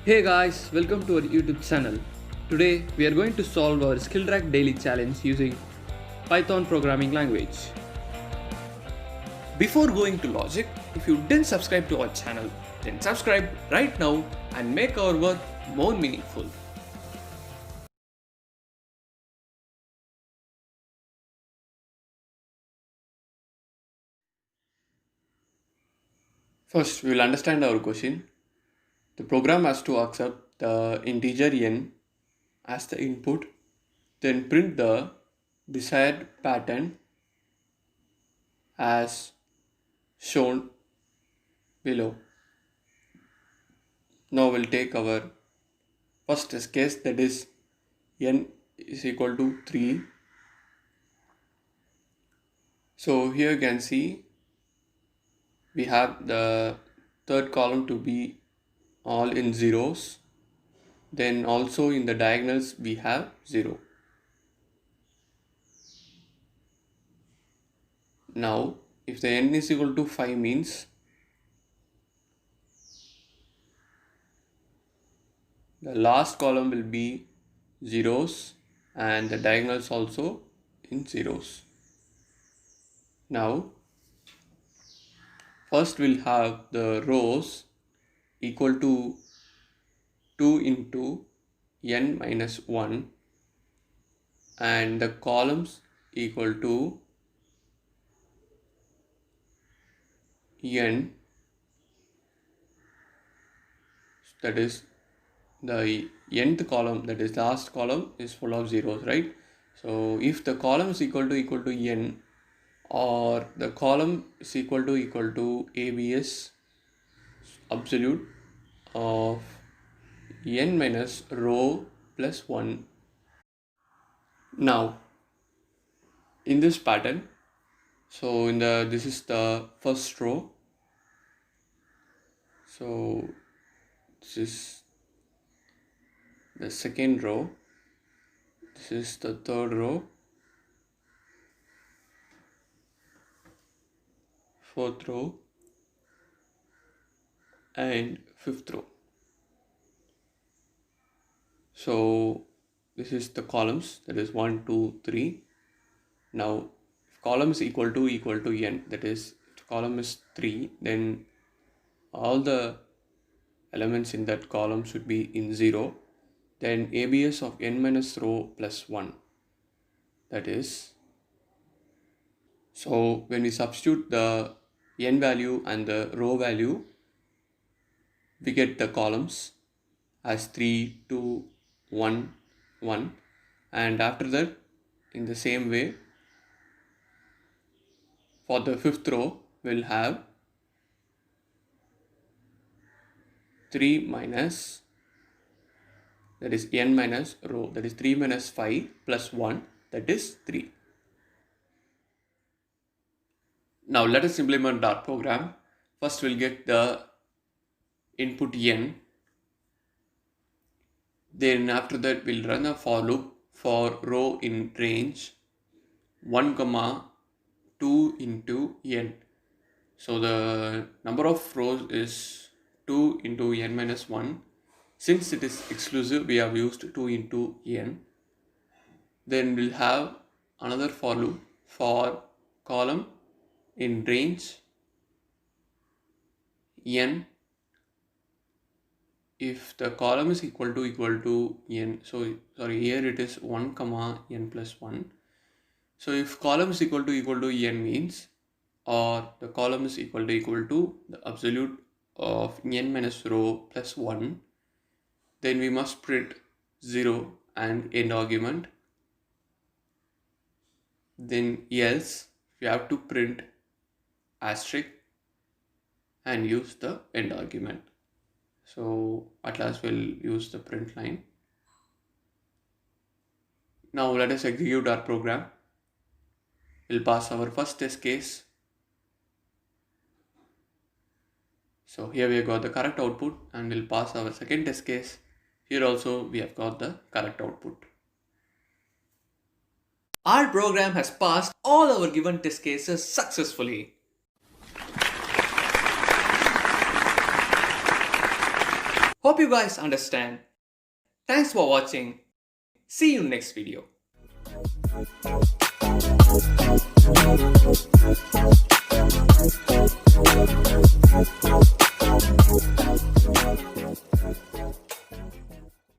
Hey guys, welcome to our YouTube channel. Today we are going to solve our Skillrack daily challenge using Python programming language. Before going to logic, if you didn't subscribe to our channel, then subscribe right now and make our work more meaningful. First, we will understand our question. The program has to accept the integer n as the input, then print the desired pattern as shown below. Now we'll take our first test case, that is n is equal to 3. So here you can see we have the third column to be all in zeros. Then also in the diagonals we have 0. Now if the n is equal to 5 means the last column will be zeros and the diagonals also in zeros. Now first we'll have the rows equal to 2 into n minus 1 and the columns equal to n, that is the nth column, that is last column, is full of zeros, right? So if the column is equal to n, or the column is equal to ABS absolute of n minus row plus 1. Now in this pattern, so this is the first row, so this is the second row, this is the third row, fourth row and fifth row. So this is the columns, that is 1, 2, 3. Now if column is equal to n, that is if column is 3, then all the elements in that column should be in 0. Then ABS of n minus row plus 1, that is, so when we substitute the n value and the row value, we get the columns as 3, 2, 1, 1, and after that in the same way for the fifth row we'll have 3 minus, that is n minus row, that is 3 minus 5 plus 1, that is 3. Now let us implement our program. First we'll get the input n, then after that we'll run a for loop for row in range 1 comma 2 into n. So the number of rows is 2 into n minus 1. Since it is exclusive, we have used 2 into n. Then we'll have another for loop for column in range n. If the column is equal to n, so sorry, here it is 1 comma n plus 1. So if column is equal to n means, or the column is equal to the absolute of n minus row plus 1, then we must print 0 and end argument. Then else we have to print asterisk and use the end argument. So at last we'll use the print line. Now let us execute our program. We'll pass our first test case. So here we have got the correct output, and we'll pass our second test case. Here also we have got the correct output. Our program has passed all our given test cases successfully. Hope you guys understand. Thanks for watching. See you next video.